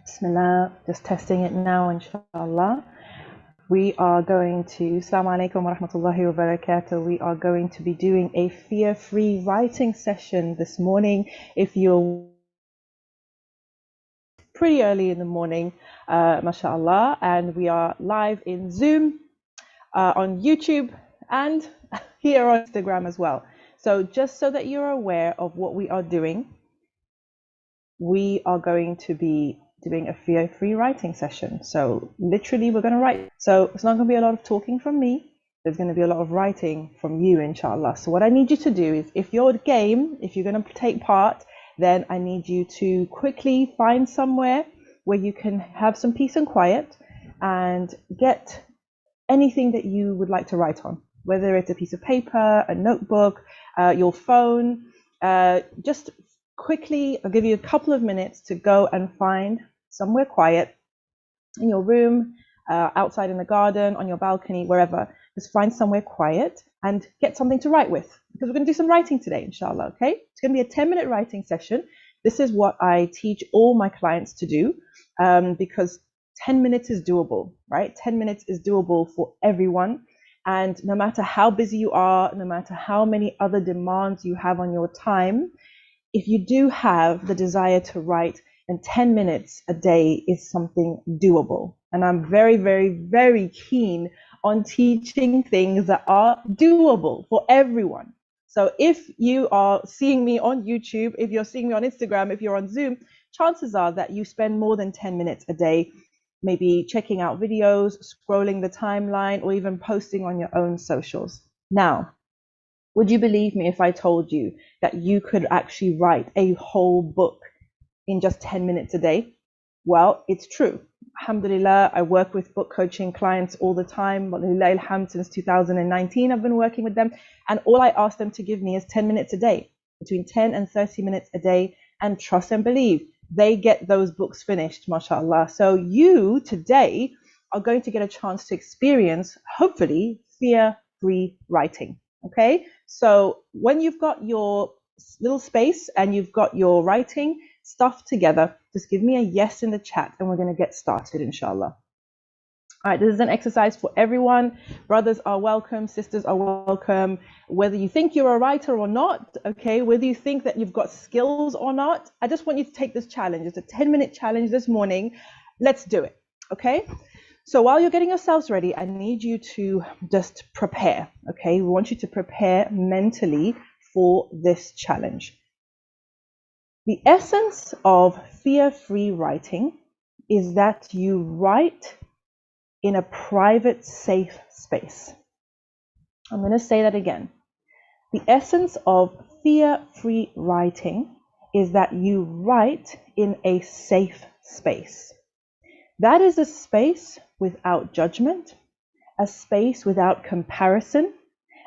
Bismillah, just testing it now, inshallah. We are going to, Assalamu alaikum wa rahmatullahi wa barakatuh. We are going to be doing a fear-free writing session this morning. If you're pretty early in the morning, mashallah, and we are live in Zoom, on YouTube, and here on Instagram as well. So just so that you're aware of what we are doing, we are going to be doing a fear-free writing session. So literally we're going to write. So it's not going to be a lot of talking from me. There's going to be a lot of writing from you, inshallah. So what I need you to do is, if you're game, if you're going to take part, then I need you to quickly find somewhere where you can have some peace and quiet and get anything that you would like to write on, whether it's a piece of paper, a notebook, your phone. Just quickly, I'll give you a couple of minutes to go and find somewhere quiet in your room, outside in the garden, on your balcony, wherever. Just find somewhere quiet and get something to write with, because we're going to do some writing today, inshallah. Okay, it's going to be a 10-minute writing session. This is what I teach all my clients to do, because 10 minutes is doable, right? 10 minutes is doable for everyone. And no matter how busy you are, no matter how many other demands you have on your time, if you do have the desire to write, then 10 minutes a day is something doable. And I'm very, very, very keen on teaching things that are doable for everyone. So if you are seeing me on YouTube, if you're seeing me on Instagram, if you're on Zoom, chances are that you spend more than 10 minutes a day, maybe checking out videos, scrolling the timeline, or even posting on your own socials. Now, would you believe me if I told you that you could actually write a whole book in just 10 minutes a day? Well, it's true. Alhamdulillah, I work with book coaching clients all the time. Walillahil hamd, since 2019, I've been working with them. And all I ask them to give me is 10 minutes a day, between 10 and 30 minutes a day. And trust and believe, they get those books finished, mashallah. So you today are going to get a chance to experience, hopefully, fear-free writing. Okay, so when you've got your little space and you've got your writing stuff together, just give me a yes in the chat and we're going to get started, inshallah. All right, this is an exercise for everyone. Brothers are welcome, sisters are welcome, whether you think you're a writer or not, okay, whether you think that you've got skills or not. I just want you to take this challenge. It's a 10-minute challenge this morning. Let's do it, okay? So while you're getting yourselves ready, I need you to just prepare, okay? We want you to prepare mentally for this challenge. The essence of fear-free writing is that you write in a private, safe space. I'm going to say that again. The essence of fear-free writing is that you write in a safe space. That is a space without judgment, a space without comparison,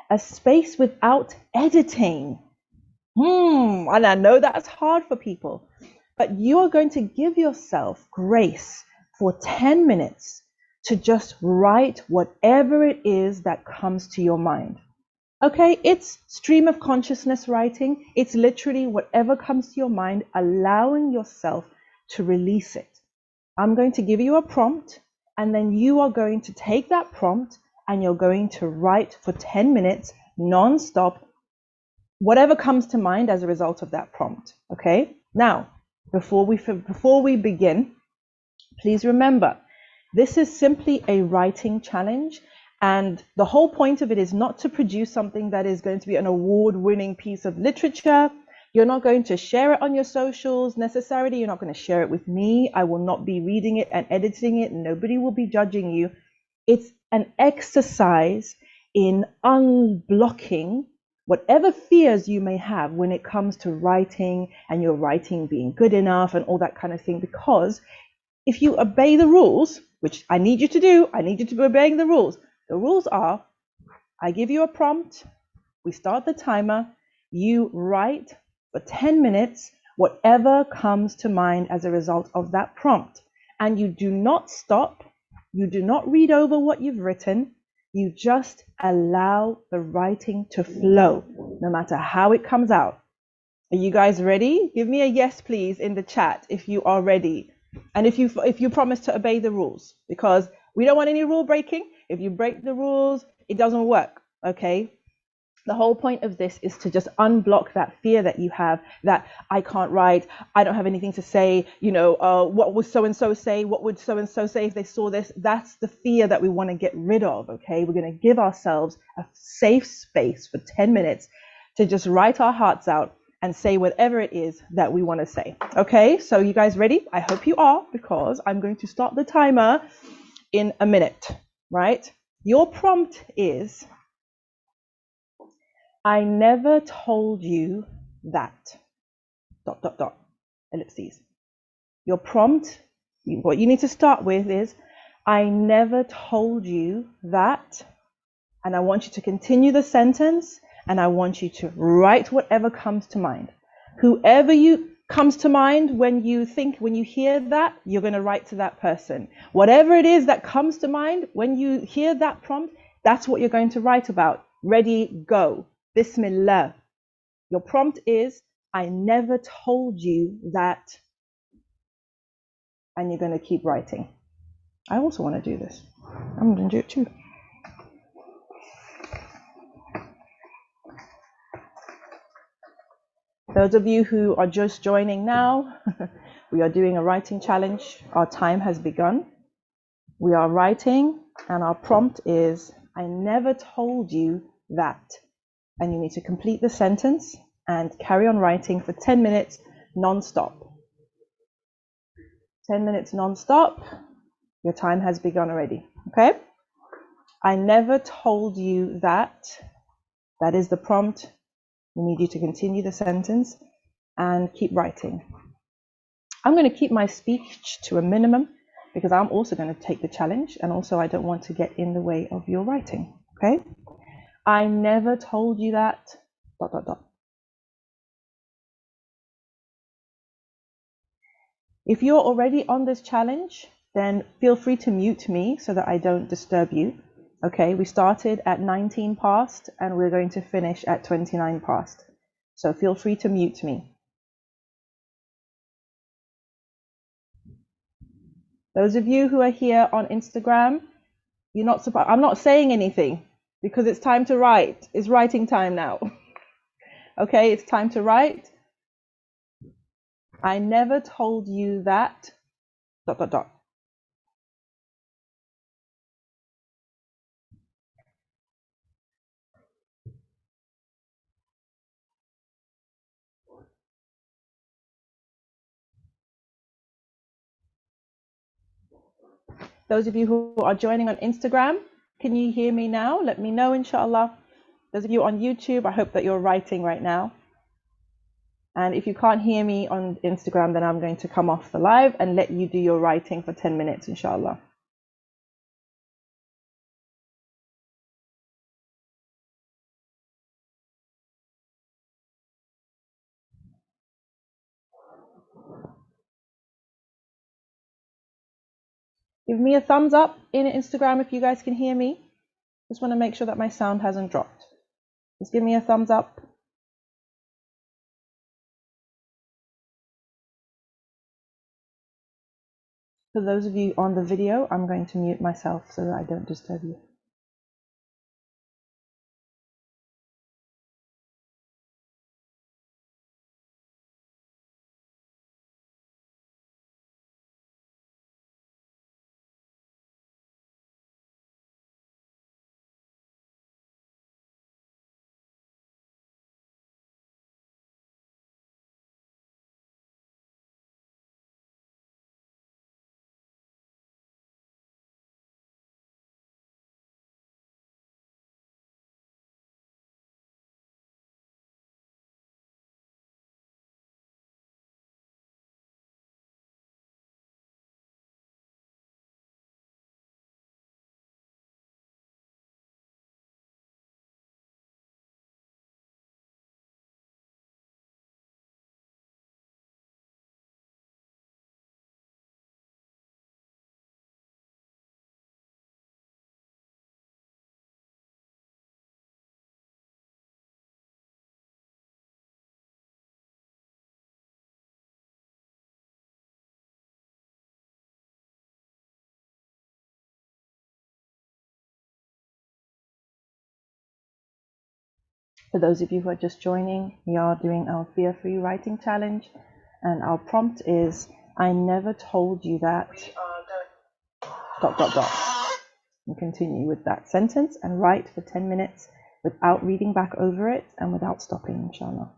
a space without editing. And I know that's hard for people, but you are going to give yourself grace for 10 minutes to just write whatever it is that comes to your mind. Okay, it's stream of consciousness writing. It's literally whatever comes to your mind, allowing yourself to release it. I'm going to give you a prompt, and then you are going to take that prompt and you're going to write for 10 minutes non-stop, whatever comes to mind as a result of that prompt. Okay, now before we begin, please remember, this is simply a writing challenge, and the whole point of it is not to produce something that is going to be an award-winning piece of literature. You're not going to share it on your socials necessarily. You're not going to share it with me. I will not be reading it and editing it. Nobody will be judging you. It's an exercise in unblocking whatever fears you may have when it comes to writing and your writing being good enough and all that kind of thing. Because if you obey the rules, which I need you to do, I need you to be obeying the rules. The rules are, I give you a prompt, we start the timer, you write for 10 minutes, whatever comes to mind as a result of that prompt. And you do not stop, you do not read over what you've written, you just allow the writing to flow, no matter how it comes out. Are you guys ready? Give me a yes, please, in the chat if you are ready. And if you promise to obey the rules, because we don't want any rule breaking. If you break the rules, it doesn't work. Okay? The whole point of this is to just unblock that fear that you have, that I can't write, I don't have anything to say, what would so and so say, what would so and so say if they saw this? That's the fear that we want to get rid of. Okay, we're going to give ourselves a safe space for 10 minutes to just write our hearts out and say whatever it is that we want to say. Okay, so you guys ready? I hope you are, because I'm going to start the timer in a minute. Right, your prompt is, I never told you that, ... ellipses. Your prompt, what you need to start with is, I never told you that, and I want you to continue the sentence, and I want you to write whatever comes to mind. Whoever comes to mind when you hear that, you're going to write to that person. Whatever it is that comes to mind when you hear that prompt, that's what you're going to write about. Ready, go. Bismillah. Your prompt is, I never told you that, and you're going to keep writing. I also want to do this. I'm going to do it too. Those of you who are just joining now, we are doing a writing challenge. Our time has begun. We are writing, and our prompt is, I never told you that. And you need to complete the sentence and carry on writing for 10 minutes non-stop. 10 minutes non-stop. Your time has begun already. Okay? I never told you that. That is the prompt. We need you to continue the sentence and keep writing. I'm going to keep my speech to a minimum because I'm also going to take the challenge, and also I don't want to get in the way of your writing. Okay? I never told you that ... If you're already on this challenge, then feel free to mute me so that I don't disturb you. Okay, we started at 19 past and we're going to finish at 29 past. So feel free to mute me. Those of you who are here on Instagram, you're not surprised. I'm not saying anything because it's time to write. It's writing time now. Okay, it's time to write. I never told you that ... Those of you who are joining on Instagram, can you hear me now? Let me know, inshallah. Those of you on YouTube, I hope that you're writing right now. And if you can't hear me on Instagram, then I'm going to come off the live and let you do your writing for 10 minutes, inshallah. Give me a thumbs up in Instagram if you guys can hear me. Just want to make sure that my sound hasn't dropped. Just give me a thumbs up. For those of you on the video, I'm going to mute myself so that I don't disturb you. For those of you who are just joining, we are doing our fear-free writing challenge, and our prompt is, I never told you that ... dot dot dot. And continue with that sentence and write for 10 minutes without reading back over it and without stopping, inshallah.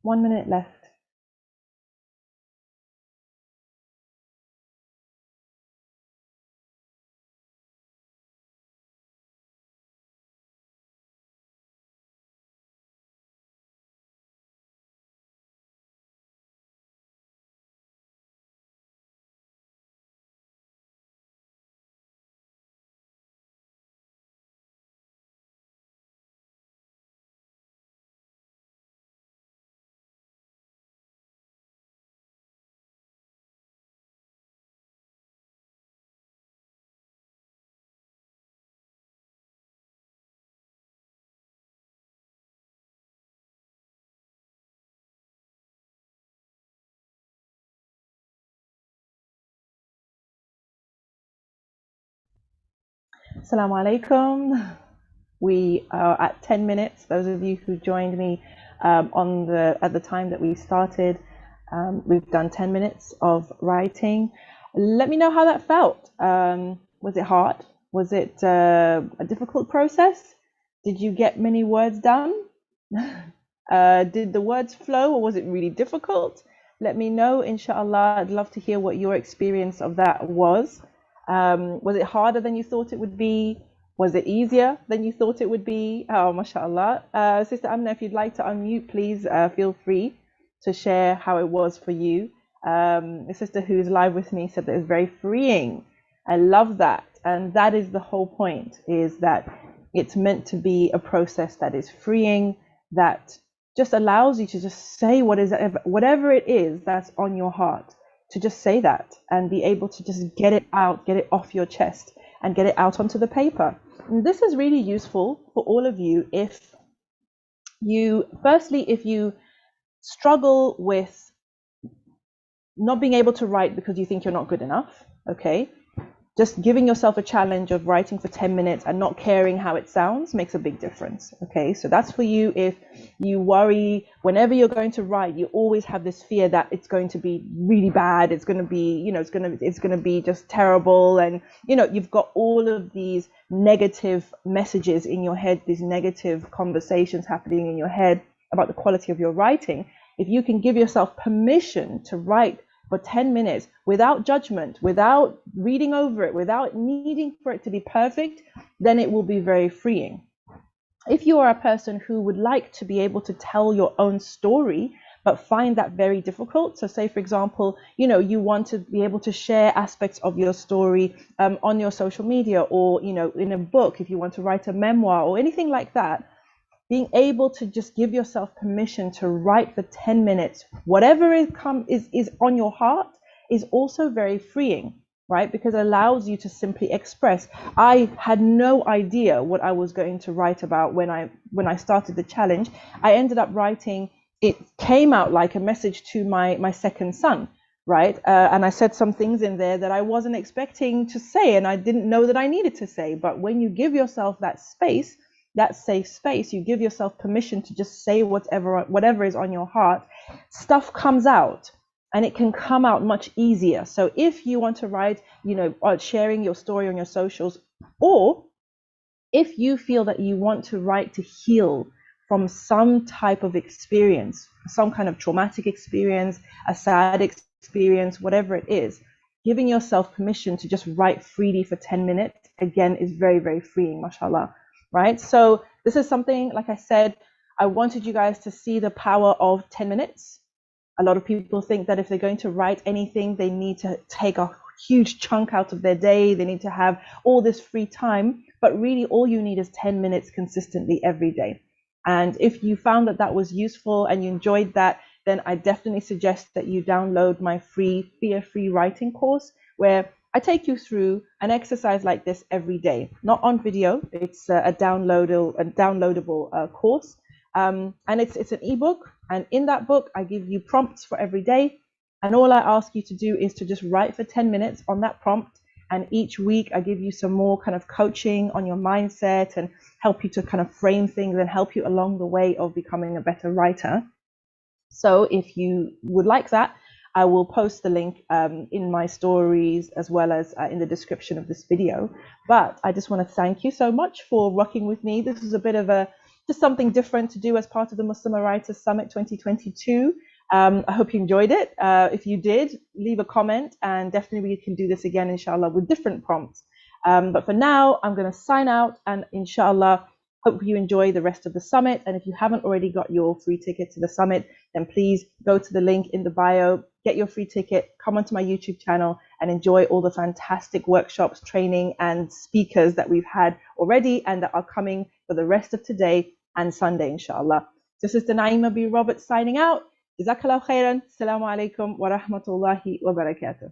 1 minute left. Assalamu alaikum. We are at 10 minutes. Those of you who joined me at the time that we started, we've done 10 minutes of writing. Let me know how that felt. Was it hard? Was it a difficult process? Did you get many words down? Did the words flow, or was it really difficult? Let me know, inshallah. I'd love to hear what your experience of that was. Was it harder than you thought it would be? Was it easier than you thought it would be? Oh, mashallah. Sister Amna, if you'd like to unmute, please feel free to share how it was for you. A sister who's live with me said that it's very freeing. I love that. And that is the whole point, is that it's meant to be a process that is freeing, that just allows you to just say whatever it is that's on your heart, to just say that and be able to just get it out, get it off your chest and get it out onto the paper. And this is really useful for all of you if you struggle with not being able to write because you think you're not good enough, okay? Just giving yourself a challenge of writing for 10 minutes and not caring how it sounds makes a big difference, okay? So that's for you. If you worry whenever you're going to write, you always have this fear that it's going to be really bad, it's going to be, it's going to be just terrible, and you've got all of these negative messages in your head, these negative conversations happening in your head about the quality of your writing. If you can give yourself permission to write for 10 minutes without judgment, without reading over it, without needing for it to be perfect, then it will be very freeing. If you are a person who would like to be able to tell your own story, but find that very difficult, so say, for example, you want to be able to share aspects of your story on your social media, or, in a book, if you want to write a memoir or anything like that, being able to just give yourself permission to write for 10 minutes, whatever is on your heart, is also very freeing, right? Because it allows you to simply express. I had no idea what I was going to write about when I started the challenge. I ended up writing, it came out like a message to my second son, right? And I said some things in there that I wasn't expecting to say, and I didn't know that I needed to say. But when you give yourself that space, that safe space, you give yourself permission to just say whatever is on your heart, stuff comes out, and it can come out much easier. So if you want to write, sharing your story on your socials, or if you feel that you want to write to heal from some type of experience, some kind of traumatic experience, a sad experience, whatever it is, giving yourself permission to just write freely for 10 minutes, again, is very, very freeing, mashallah. Right? So this is something, like I said, I wanted you guys to see the power of 10 minutes. A lot of people think that if they're going to write anything, they need to take a huge chunk out of their day. They need to have all this free time. But really, all you need is 10 minutes consistently every day. And if you found that that was useful and you enjoyed that, then I definitely suggest that you download my free fear-free writing course, where I take you through an exercise like this every day, not on video. It's a downloadable course, and it's an ebook. And in that book, I give you prompts for every day, and all I ask you to do is to just write for 10 minutes on that prompt. And each week, I give you some more kind of coaching on your mindset and help you to kind of frame things and help you along the way of becoming a better writer. So if you would like that, I will post the link in my stories, as well as in the description of this video. But I just want to thank you so much for rocking with me. This is a bit of a just something different to do as part of the Muslimah Writers Summit 2022. I hope you enjoyed it. If you did, leave a comment, and definitely we can do this again, inshallah, with different prompts. But for now, I'm going to sign out, and inshallah, hope you enjoy the rest of the summit. And if you haven't already got your free ticket to the summit, then please go to the link in the bio, get your free ticket, come onto my YouTube channel, and enjoy all the fantastic workshops, training, and speakers that we've had already and that are coming for the rest of today and Sunday, inshallah. This is Naima B. Roberts signing out. Jazakallah khairan. Assalamu alaikum wa rahmatullahi wa barakatuh.